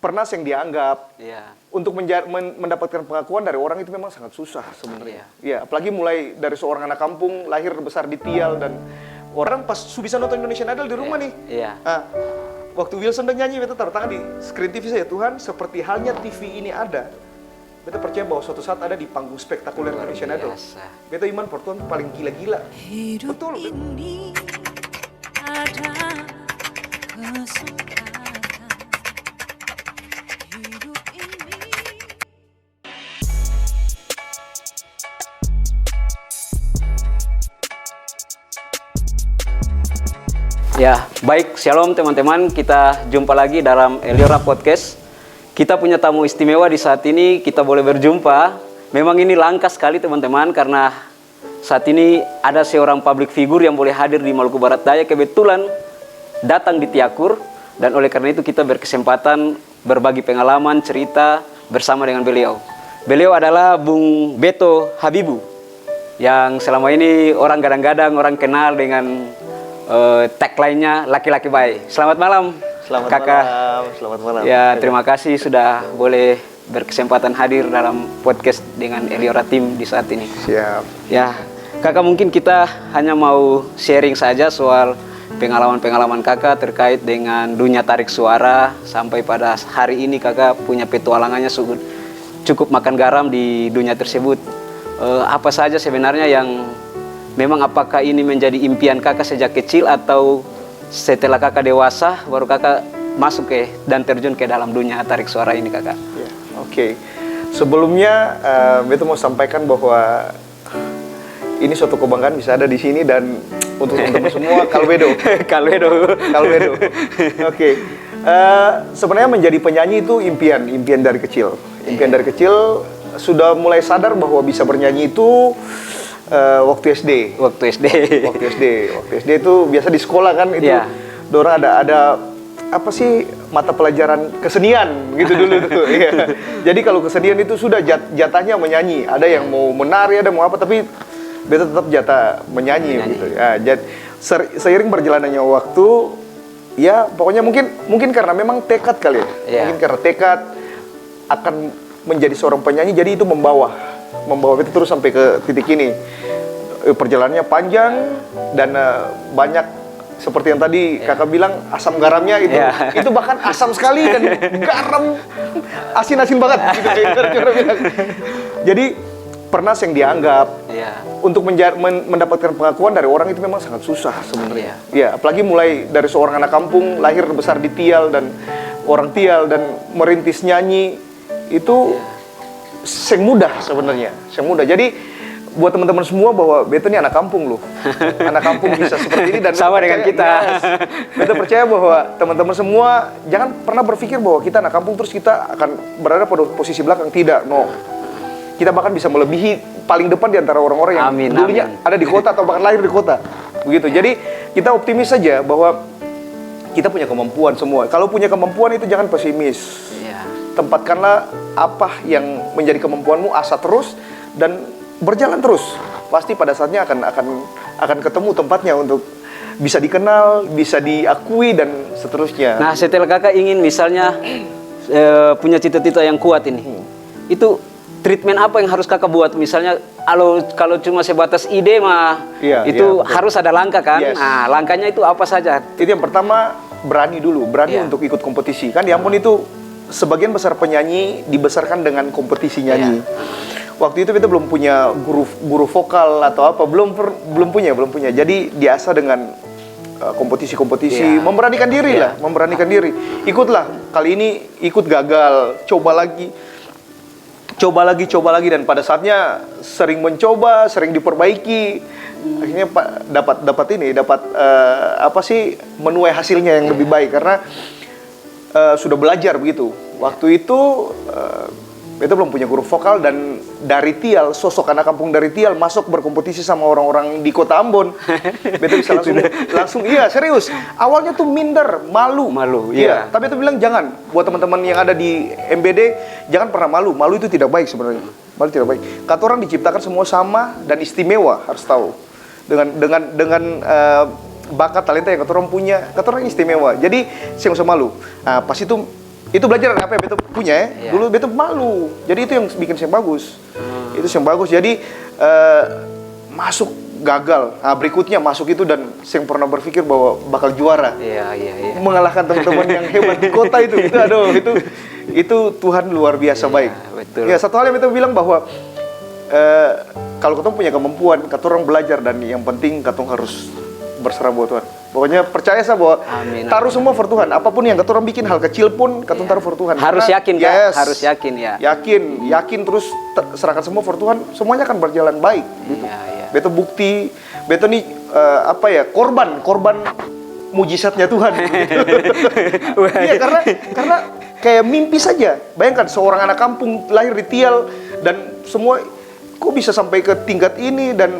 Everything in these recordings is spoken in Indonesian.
pernah yang dianggap untuk mendapatkan pengakuan dari orang itu memang sangat susah sebenarnya. Ya, apalagi mulai dari seorang anak kampung lahir besar di Tial dan orang pas bisa nonton Indonesian Idol di rumah nih. Nah, waktu Wilson udah nyanyi, beta taruh tangan di screen TV saya, Tuhan, seperti halnya TV ini ada. Beta percaya bahwa suatu saat ada di panggung spektakuler Indonesian Idol. Beta iman Portuan paling gila-gila. Betul. Ini ada kesempatan. Hidup ini. Ya, baik, shalom teman-teman. Kita jumpa lagi dalam Eliora Podcast. Kita punya tamu istimewa di saat ini, kita boleh berjumpa. Memang ini langka sekali teman-teman, karena saat ini ada seorang public figure yang boleh hadir di Maluku Barat Daya, kebetulan datang di Tiakur. Dan oleh karena itu kita berkesempatan berbagi pengalaman, cerita bersama dengan beliau. Beliau adalah Bung Beto Habibu, yang selama ini orang gadang-gadang, orang kenal dengan tagline-nya laki-laki baik. Selamat malam, Kakak. Selamat malam. Ya, terima kasih sudah boleh berkesempatan hadir dalam podcast dengan Eliora Team di saat ini. Siap. Ya, Kakak, mungkin kita hanya mau sharing saja soal pengalaman-pengalaman Kakak terkait dengan dunia tarik suara sampai pada hari ini Kakak punya petualangannya cukup makan garam di dunia tersebut. Apa saja sebenarnya yang memang, apakah ini menjadi impian Kakak sejak kecil atau setelah Kakak dewasa baru Kakak masuk dan terjun ke dalam dunia tarik suara ini, Kakak? Ya, oke. Sebelumnya Beto mau sampaikan bahwa ini suatu kebanggaan bisa ada di sini, dan untuk teman-teman semua Kalbedo. Oke. Sebenarnya menjadi penyanyi itu impian dari kecil. Impian dari kecil, sudah mulai sadar bahwa bisa bernyanyi itu waktu SD. Waktu SD itu biasa di sekolah kan itu. Dorang ada apa sih, mata pelajaran kesenian gitu dulu tuh. Iya. Jadi kalau kesenian itu sudah jatahnya menyanyi. Ada yang mau menari, ada mau apa, tapi Beto tetap jatah menyanyi. Gitu. Ya, seiring berjalannya waktu, ya pokoknya mungkin karena memang tekad kali ya. Mungkin karena tekad akan menjadi seorang penyanyi, jadi itu membawa Beto terus sampai ke titik ini. Perjalanannya panjang dan banyak, seperti yang tadi Kakak bilang, asam garamnya itu bahkan asam sekali dan garam asin-asin banget gitu, bilang. Jadi pernah yang dianggap untuk mendapatkan pengakuan dari orang itu memang sangat susah sebenarnya. Ya, apalagi mulai dari seorang anak kampung lahir besar di Tial dan orang Tial dan merintis nyanyi itu yang mudah sebenarnya, yang mudah. Jadi buat teman-teman semua bahwa Beto ini anak kampung loh. Anak kampung bisa seperti ini, dan sama dengan kita. Beto percaya bahwa teman-teman semua jangan pernah berpikir bahwa kita anak kampung terus kita akan berada pada posisi belakang. Tidak, no. Kita bahkan bisa melebihi paling depan di antara orang-orang yang dulunya ada di kota atau bahkan lahir di kota. Begitu. Jadi kita optimis saja bahwa kita punya kemampuan semua. Kalau punya kemampuan itu jangan pesimis. Tempatkanlah apa yang menjadi kemampuanmu, asa terus dan berjalan terus. Pasti pada saatnya akan ketemu tempatnya untuk bisa dikenal, bisa diakui dan seterusnya. Nah, setelah Kakak ingin misalnya punya cita-cita yang kuat ini, itu treatment apa yang harus Kakak buat? Misalnya kalau cuma sebatas ide mah harus ada langkah kan? Nah, langkahnya itu apa saja? Itu yang pertama, berani dulu, untuk ikut kompetisi. Kan ya ampun, itu sebagian besar penyanyi dibesarkan dengan kompetisi nyanyi. Waktu itu kita belum punya guru vokal atau apa, belum punya. Jadi diasah dengan kompetisi-kompetisi, memberanikan diri lah, memberanikan diri. Ikutlah, kali ini ikut gagal, coba lagi, dan pada saatnya sering mencoba, sering diperbaiki, akhirnya dapat menuai hasilnya yang lebih baik karena sudah belajar begitu. Waktu itu Beto belum punya guru vokal, dan dari Tial, sosok anak kampung dari Tial masuk berkompetisi sama orang-orang di kota Ambon. Beto bisa langsung serius. Awalnya tuh minder, malu. Iya. Tapi Beto bilang jangan. Buat teman-teman yang ada di MBD, jangan pernah malu. Malu itu tidak baik sebenarnya. Malu tidak baik. Kata orang diciptakan semua sama dan istimewa, harus tahu. Dengan bakat talenta yang kata orang punya, kata orang istimewa. Jadi saya nggak usah malu. Nah, pas itu Itu belajar dari apa yang beto punya ya. Iya. Dulu beto malu. Jadi itu yang bikin saya bagus. Itu yang bagus. Jadi masuk gagal. Nah, berikutnya masuk itu dan saya pernah berpikir bahwa bakal juara. Iya. Mengalahkan teman-teman yang hebat di kota itu. Itu Tuhan luar biasa baik. Betul. Ya, satu hal yang beto bilang bahwa kalau ketong punya kemampuan, ketong belajar dan yang penting ketong harus berserah buat Tuhan. Pokoknya percaya saya bahwa Amin, taruh semua for Tuhan. Apapun yang ketong bikin hal kecil pun ketong taruh for Tuhan. Harus Karena- yakin, Kak. yes, Harus yakin, ya. Yakin terus serahkan semua for Tuhan. Semuanya akan berjalan baik. Gitu. Iya. Beto bukti, beto nih korban mujizatnya Tuhan. Iya, karena kayak mimpi saja. Bayangkan seorang anak kampung lahir di Tial dan semua kok bisa sampai ke tingkat ini dan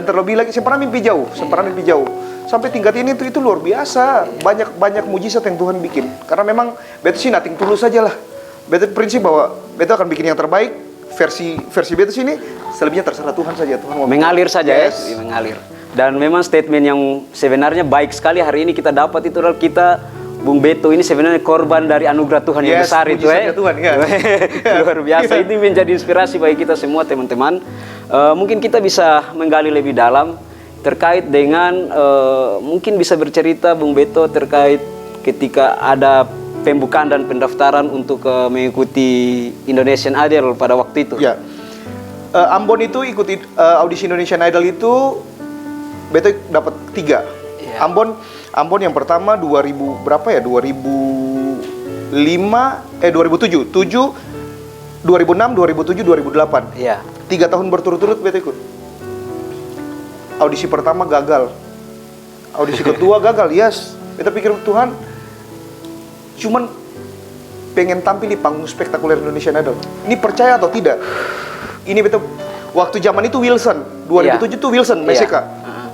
terlebih lagi saya pernah mimpi jauh, sampai tingkat ini itu luar biasa. Banyak mujizat yang Tuhan bikin. Karena memang beto sih nating tulus saja lah. Beto prinsip bahwa beto akan bikin yang terbaik. Versi beto sini selebihnya terserah Tuhan saja. Tuhan mau Mengalir saja yes. ya, mengalir. Dan memang statement yang sebenarnya baik sekali hari ini kita dapat itu adalah kita Bung Beto ini sebenarnya korban dari anugerah Tuhan yang Yes, besar itu mujizatnya Tuhan, ya. Luar biasa. Ini menjadi inspirasi bagi kita semua teman-teman. Mungkin kita bisa menggali lebih dalam terkait dengan mungkin bisa bercerita Bung Beto terkait ketika ada pembukaan dan pendaftaran untuk mengikuti Indonesian Idol pada waktu itu. Ya. Ambon itu ikuti audisi Indonesian Idol itu Beto dapat 3. Iya. Ambon yang pertama 2000 berapa ya? 2007, 2006, 2007, 2008. Iya. 3 tahun berturut-turut Beto ikut. Audisi pertama gagal. Audisi kedua gagal, yes. Beto pikir Tuhan cuman pengen tampil di panggung spektakuler Indonesian Idol. Ini percaya atau tidak? Ini Beto waktu zaman itu Wilson, 2007 tuh Wilson, Meseka.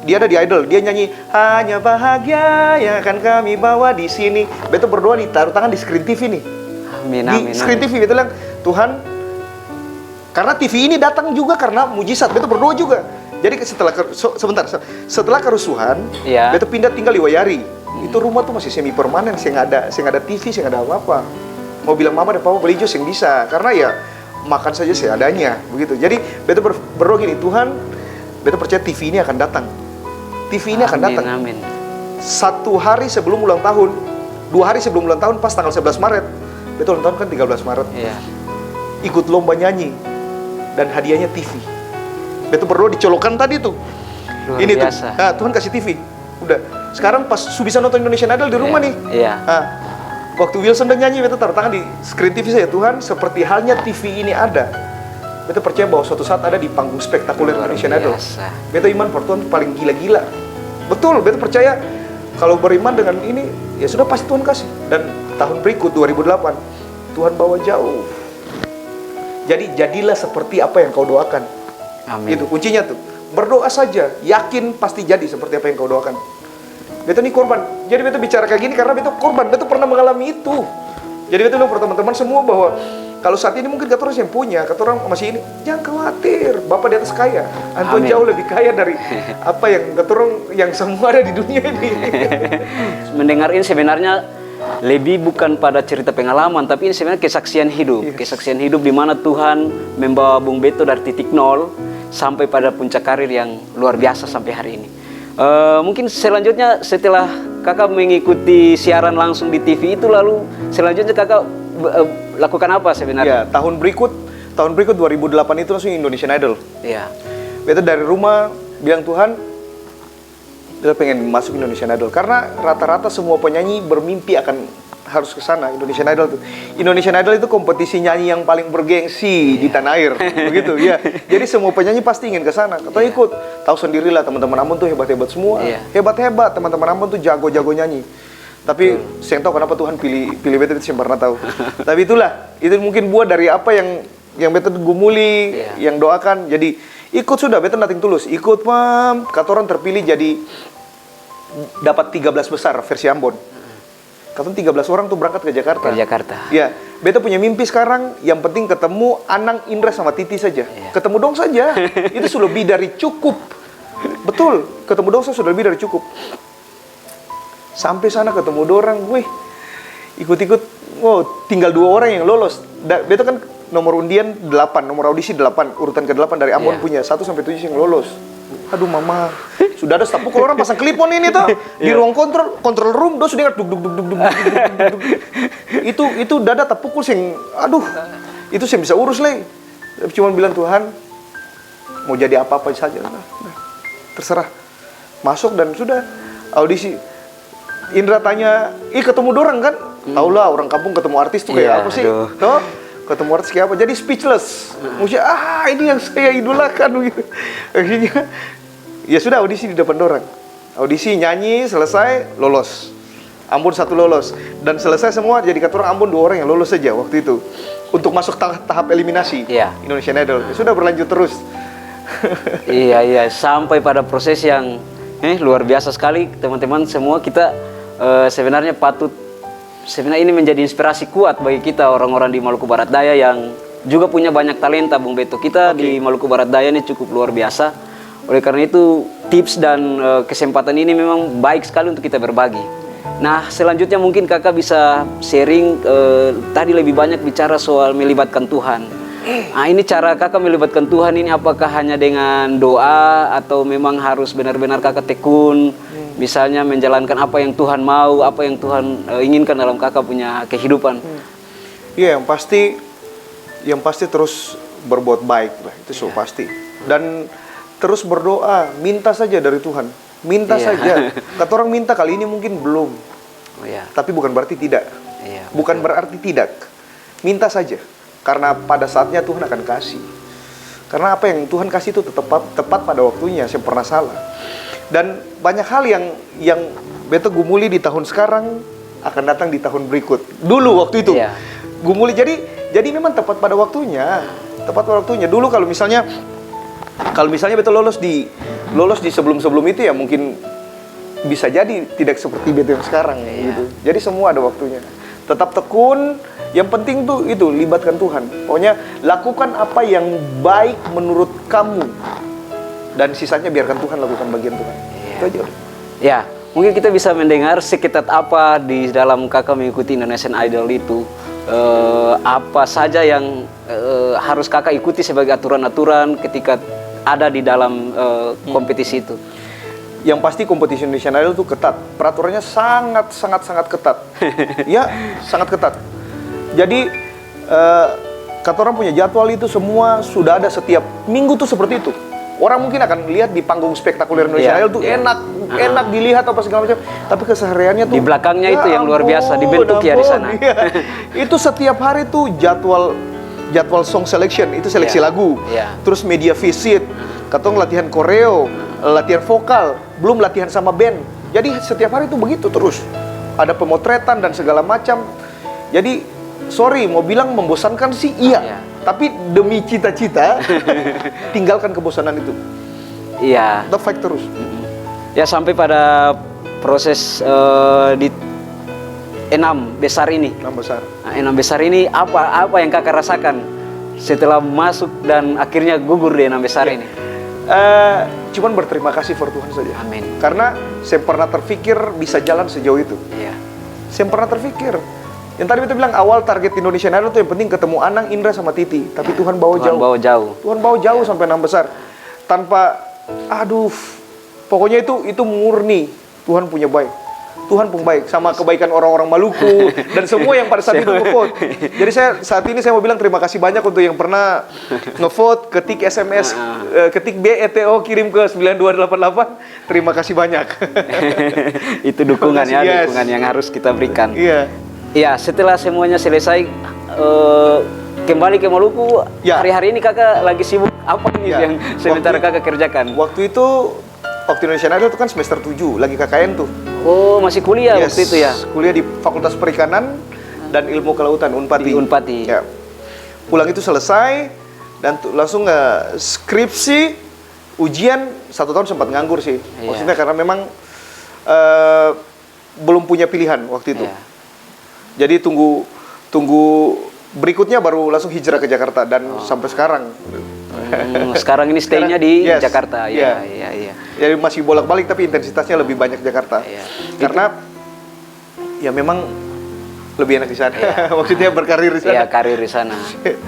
Dia ada di Idol, dia nyanyi hanya bahagia yang akan kami bawa di sini. Beto berdoa nih, taruh tangan di screen TV nih. Amin. Di screen TV Beto bilang, Tuhan, karena TV ini datang juga karena mujizat. Beto berdoa juga. Jadi setelah kerusuhan, Iya. Beto pindah tinggal di Wayari. Itu rumah tuh masih semi permanen, saya nggak ada TV, saya nggak ada apa-apa. Mau bilang mama dan papa beli jus yang bisa, karena ya makan saja seadanya, begitu. Jadi Beto berdoa gini, Tuhan, Beto percaya TV ini akan datang. TV ini akan datang. Amin. 1 hari sebelum ulang tahun, 2 hari sebelum ulang tahun, pas tanggal 11 Maret, Beto ulang tahun kan 13 Maret. Iya. Ikut lomba nyanyi dan hadiahnya TV. Beto berdoa dicolokan tadi tuh. Luar Ini biasa. tuh, Tuhan kasih TV. Udah. Sekarang pas bisa nonton Indonesian Idol di rumah nih. Iya. Waktu Wilson udah nyanyi, Beto taruh tangan di screen TV saya. Tuhan, seperti halnya TV ini ada. Beto percaya bahwa suatu saat ada di panggung spektakuler Luar Indonesian Idol. biasa. Beto iman for Tuhan paling gila-gila. Betul, Beto percaya kalau beriman dengan ini, ya sudah pasti Tuhan kasih. Dan tahun berikut 2008, Tuhan bawa jauh. Jadi jadilah seperti apa yang kau doakan. Amin. Itu kuncinya tuh. Berdoa saja, yakin pasti jadi seperti apa yang kau doakan. Beto nih korban. Jadi Beto bicara kayak gini karena Beto korban. Beto pernah mengalami itu. Jadi Beto bilang untuk teman-teman semua bahwa kalau saat ini mungkin kata orang yang punya, kata orang masih ini, jangan khawatir, Bapak di atas kaya. Anton Amin. jauh lebih kaya dari apa yang kata orang yang semua ada di dunia ini. Mendengar ini sebenarnya lebih bukan pada cerita pengalaman, tapi ini sebenarnya kesaksian hidup. Yes. Kesaksian hidup di mana Tuhan membawa Bung Beto dari titik nol sampai pada puncak karir yang luar biasa sampai hari ini. Mungkin selanjutnya setelah kakak mengikuti siaran langsung di TV itu, lalu selanjutnya kakak lakukan apa sebenarnya? Ya, tahun berikut 2008 itu langsung Indonesian Idol. Iya. Beto dari rumah bilang Tuhan, Beto pengen masuk Indonesian Idol karena rata-rata semua penyanyi bermimpi akan harus ke sana Indonesian Idol tuh. Indonesian Idol itu kompetisi nyanyi yang paling bergengsi di tanah air, begitu ya. Jadi semua penyanyi pasti ingin ke sana. Atau ikut. Tahu sendirilah teman-teman Ambon tuh hebat-hebat semua. Iya. Hebat-hebat teman-teman Ambon tuh jago-jago nyanyi. Tapi saya tahu kenapa Tuhan pilih Beto itu saya pernah tahu. Tapi itulah, itu mungkin buah dari apa yang Beto gumuli, yang doakan. Jadi ikut sudah, Beto nothing tulus. Ikut kata orang terpilih jadi dapat 13 besar versi Ambon. Kata 13 orang tuh berangkat ke Jakarta. Ke Jakarta. Ya, Beto punya mimpi sekarang, yang penting ketemu Anang, Indra sama Titi saja. Ketemu dong saja. Itu sudah lebih dari cukup. Betul, ketemu dong sudah lebih dari cukup. Sampai sana ketemu dorang, wih. ikut-ikut, tinggal 2 orang yang lolos. Beto kan nomor undian 8, nomor audisi 8, urutan ke-8 dari Ambon punya 1 sampai 7 yang lolos. Aduh mama, sudah ada staf pukul orang pasang klipon ini tuh di ruang kontrol room, do sudah duk duk duk duk duk duk. Itu dada tak pukul sing, aduh, itu saya bisa urus leh. Cuma bilang Tuhan, mau jadi apa-apa saja, nah, terserah. Masuk dan sudah audisi. Indra tanya, ketemu dorang kan? Tahu lah orang kampung ketemu artis tuh kayak apa sih? Toh? Ketemu artis kayak apa? Jadi speechless. Maksudnya, ini yang saya idolakan gitu. Akhirnya, ya sudah audisi di depan dorang. Audisi, nyanyi, selesai, lolos. Ambon 1 lolos. Dan selesai semua, jadi kata orang Ambon 2 orang yang lolos saja waktu itu. Untuk masuk tahap eliminasi Indonesian Idol. Ya sudah berlanjut terus. Iya, sampai pada proses yang luar biasa sekali, teman-teman semua. Kita sebenarnya sebenarnya ini menjadi inspirasi kuat bagi kita orang-orang di Maluku Barat Daya yang juga punya banyak talenta, Bung Beto. Kita di Maluku Barat Daya ini cukup luar biasa. Oleh karena itu tips dan kesempatan ini memang baik sekali untuk kita berbagi. Nah, selanjutnya mungkin kakak bisa sharing, tadi lebih banyak bicara soal melibatkan Tuhan. Nah, ini cara kakak melibatkan Tuhan ini apakah hanya dengan doa atau memang harus benar-benar kakak tekun, misalnya menjalankan apa yang Tuhan mau, apa yang Tuhan inginkan dalam kakak punya kehidupan? Iya, yang pasti terus berbuat baik lah, itu pasti. Dan terus berdoa, minta saja dari Tuhan, minta saja. Kata orang minta kali ini mungkin belum, tapi bukan berarti tidak, bukan berarti tidak, minta saja. Karena pada saatnya Tuhan akan kasih. Karena apa yang Tuhan kasih itu tepat pada waktunya, saya pernah salah. Dan banyak hal yang Beto gumuli di tahun sekarang akan datang di tahun berikut. Dulu waktu itu gumuli, jadi memang tepat pada waktunya. Tepat pada waktunya. Dulu kalau misalnya Beto lolos di sebelum itu ya mungkin bisa jadi tidak seperti Beto yang sekarang gitu. Jadi semua ada waktunya. Tetap tekun. Yang penting tuh itu, libatkan Tuhan. Pokoknya lakukan apa yang baik menurut kamu. Dan sisanya biarkan Tuhan lakukan bagian Tuhan. Itu aja. Ya, mungkin kita bisa mendengar seketat apa di dalam kakak mengikuti Indonesian Idol itu. Apa saja yang harus kakak ikuti sebagai aturan-aturan ketika ada di dalam kompetisi itu. Yang pasti kompetisi Indonesian Idol itu ketat. Peraturannya sangat ketat. Ya, sangat ketat. Jadi kata orang punya jadwal itu semua sudah ada setiap minggu tuh seperti itu. Orang mungkin akan lihat di panggung spektakuler Indonesian Idol tuh enak dilihat apa segala macam. Tapi kesehariannya tuh di belakangnya itu yang luar biasa dibentuk di sana. Itu setiap hari tuh jadwal song selection, itu seleksi lagu. Terus media visit, kata orang latihan koreo, latihan vokal, belum latihan sama band. Jadi setiap hari tuh begitu terus. Ada pemotretan dan segala macam. Jadi sorry, mau bilang membosankan sih iya. Tapi demi cita-cita, tinggalkan kebosanan itu. Iya. Tetap fight terus. Ya sampai pada proses di 6 besar ini. 6 besar. Nah, 6 besar ini apa yang kakak rasakan setelah masuk dan akhirnya gugur di 6 besar ini? Cuman berterima kasih for Tuhan saja. Amin. Karena saya pernah terpikir bisa jalan sejauh itu. Saya pernah terpikir. Yang tadi kita bilang awal target Indonesian Idol itu yang penting ketemu Anang, Indra sama Titi. Tapi Tuhan bawa jauh. Tuhan bawa jauh sampai 6 besar. Tanpa, pokoknya itu murni Tuhan punya baik. Tuhan pun baik sama kebaikan orang-orang Maluku dan semua yang pada saat itu nge-vote. Jadi saat ini saya mau bilang terima kasih banyak untuk yang pernah nge-vote, ketik SMS, ketik BETO kirim ke 9288. Terima kasih banyak. Itu dukungan dukungan yang harus kita berikan. Iya, setelah semuanya selesai kembali ke Maluku, hari-hari ini kakak lagi sibuk apa nih yang sementara kakak kerjakan? Waktu Indonesian Idol itu kan semester 7, lagi KKN tuh. Oh, masih kuliah waktu itu ya? Kuliah di Fakultas Perikanan dan Ilmu Kelautan, Unpati. Di Unpati. Ya. Pulang itu selesai, dan langsung skripsi, ujian, 1 tahun sempat nganggur sih. Maksudnya karena memang belum punya pilihan waktu itu. Jadi tunggu berikutnya baru langsung hijrah ke Jakarta dan sampai sekarang. Sekarang ini stay-nya di Jakarta. Iya. Jadi masih bolak-balik tapi intensitasnya lebih banyak Jakarta. Karena ya memang lebih enak di sana. Maksudnya berkarir di sana. Iya, karir di sana.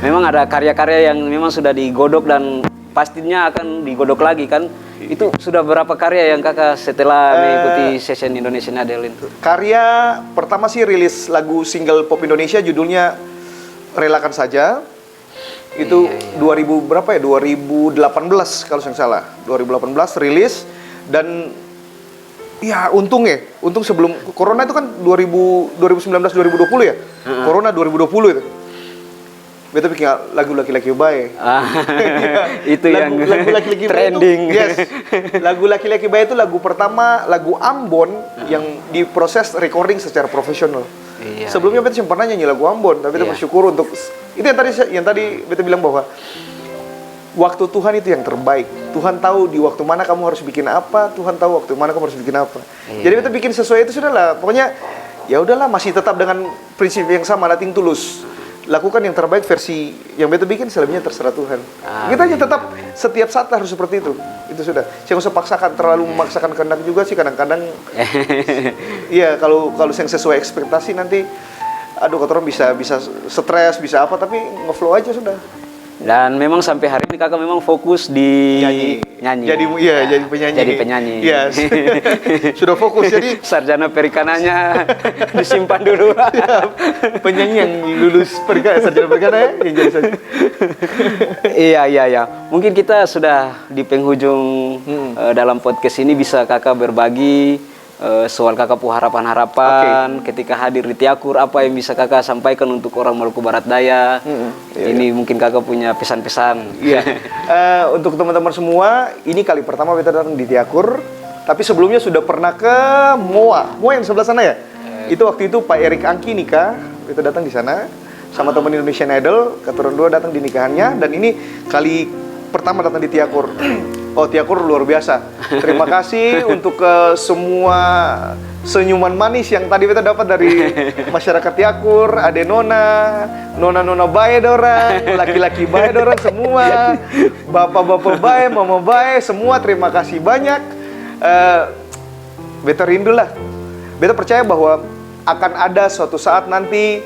Memang ada karya-karya yang memang sudah digodok dan pastinya akan digodok lagi kan. Itu sudah berapa karya yang kakak setelah mengikuti session Indonesian Idol itu? Karya pertama sih rilis lagu single pop Indonesia judulnya Relakan Saja. Itu 2000 berapa ya? 2018 kalau saya nggak salah. 2018 rilis dan ya untung sebelum Corona itu kan 2019 2020 ya. Corona 2020 itu. Beta bikin lagu Laki-Laki Bae. Itu yang lagu Laki-Laki Bae trending. Itu, yes. Lagu Laki-Laki Bae itu lagu pertama, lagu Ambon yang diproses recording secara profesional. Iya, Sebelumnya beta pernah nyanyi lagu Ambon, tapi beta bersyukur untuk itu yang tadi beta bilang bahwa waktu Tuhan itu yang terbaik. Tuhan tahu di waktu mana kamu harus bikin apa, Tuhan tahu waktu mana kamu harus bikin apa. Jadi beta bikin sesuai itu sudahlah. Pokoknya ya udahlah, masih tetap dengan prinsip yang sama, nothing tulus. Lakukan yang terbaik versi yang beta bikin, selebihnya terserah Tuhan. Kita aja tetap setiap saat harus seperti itu. Itu sudah. Jangan usah paksakan, terlalu memaksakan kehendak juga sih kadang-kadang. Iya, kalau yang sesuai ekspektasi nanti aduh kata orang bisa stres, bisa apa, tapi ngeflow aja sudah. Dan memang sampai hari ini kakak memang fokus di nyanyi. Jadi penyanyi. Jadi penyanyi. Iya. Sudah fokus jadi sarjana perikanannya disimpan dulu. Penyanyi yang lulus sarjana perikanan ya, yang jadi saja. Iya. Mungkin kita sudah di penghujung dalam podcast ini, bisa kakak berbagi soal kakak punya harapan-harapan ketika hadir di Tiakur, apa yang bisa kakak sampaikan untuk orang Maluku Barat Daya. Ini mungkin kakak punya pesan-pesan. Iya. Untuk teman-teman semua, ini kali pertama kita datang di Tiakur, tapi sebelumnya sudah pernah ke MOA yang sebelah sana ya. Itu waktu itu Pak Erik Angki nikah, kita datang di sana sama teman Indonesian Idol, keturunan dua datang di nikahannya, dan ini kali pertama datang di Tiakur. Oh, Tiakur luar biasa. Terima kasih untuk semua senyuman manis yang tadi kita dapat dari masyarakat Tiakur. Ade nona bae dorang, laki-laki bae dorang semua, bapak-bapak bae, mama bae, semua terima kasih banyak. Beta rindu lah. Beta percaya bahwa akan ada suatu saat nanti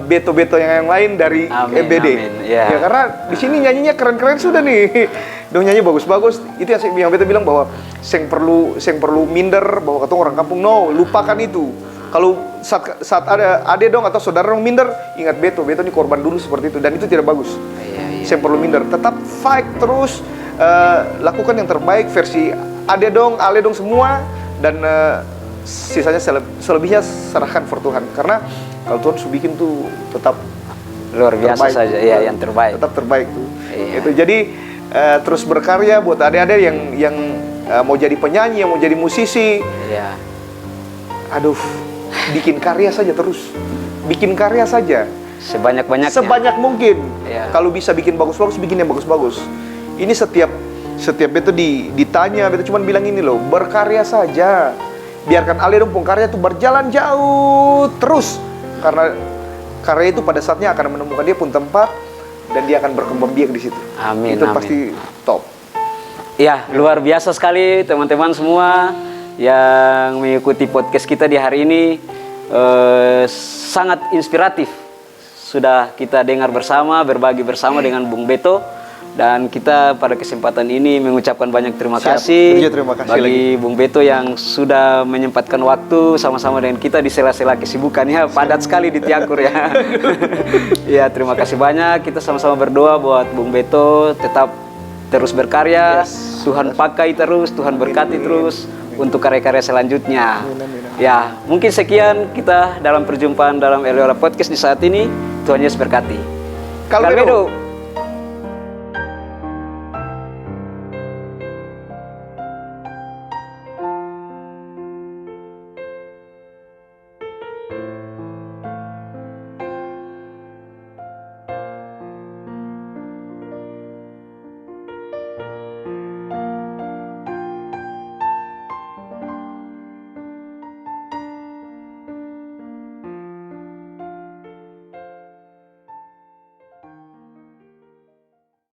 beto-beto yang lain dari MBD. Yeah. Ya karena di sini nyanyinya keren-keren sudah nih. Dong nyanyi bagus-bagus. Itu yang beta bilang bahwa sing perlu minder bahwa ketemu orang kampung, no, lupakan itu. Kalau saat ada ade dong atau saudara dong minder, ingat beto ini korban dulu seperti itu, dan itu tidak bagus. Sing perlu minder, tetap fight terus, lakukan yang terbaik versi ade dong, ale dong semua, dan sisanya selebihnya serahkan for Tuhan. Karena kalau Tuhan sudah bikin tuh tetap luar biasa terbaik, saja ya, yang terbaik. Tetap terbaik tuh. Itu jadi terus berkarya buat adik-adik yang mau jadi penyanyi, yang mau jadi musisi. Iya. Aduh, bikin karya saja terus. Bikin karya saja. Sebanyak-banyaknya. Sebanyak mungkin. Iya. Kalau bisa bikin bagus-bagus, bikin yang bagus-bagus. Ini setiap itu ditanya, itu cuma bilang ini loh, berkarya saja. Biarkan Ale dong karya itu berjalan jauh terus. Karena karya itu pada saatnya akan menemukan dia pun tempat, dan dia akan berkembang biak di situ. Amin. Itu pasti top. Ya, luar biasa sekali teman-teman semua yang mengikuti podcast kita di hari ini. Sangat inspiratif. Sudah kita dengar bersama, berbagi bersama dengan Bung Beto. Dan kita pada kesempatan ini mengucapkan banyak terima kasih bagi Bung Beto yang sudah menyempatkan waktu sama-sama dengan kita di sela-sela kesibukannya padat sekali di Tiakur ya. Ya, terima kasih banyak. Kita sama-sama berdoa buat Bung Beto tetap terus berkarya. Tuhan pakai terus, Tuhan berkati terus untuk karya-karya selanjutnya. Ya, mungkin sekian kita dalam perjumpaan dalam Eliora Podcast di saat ini. Tuhan Yesus berkati. Kalau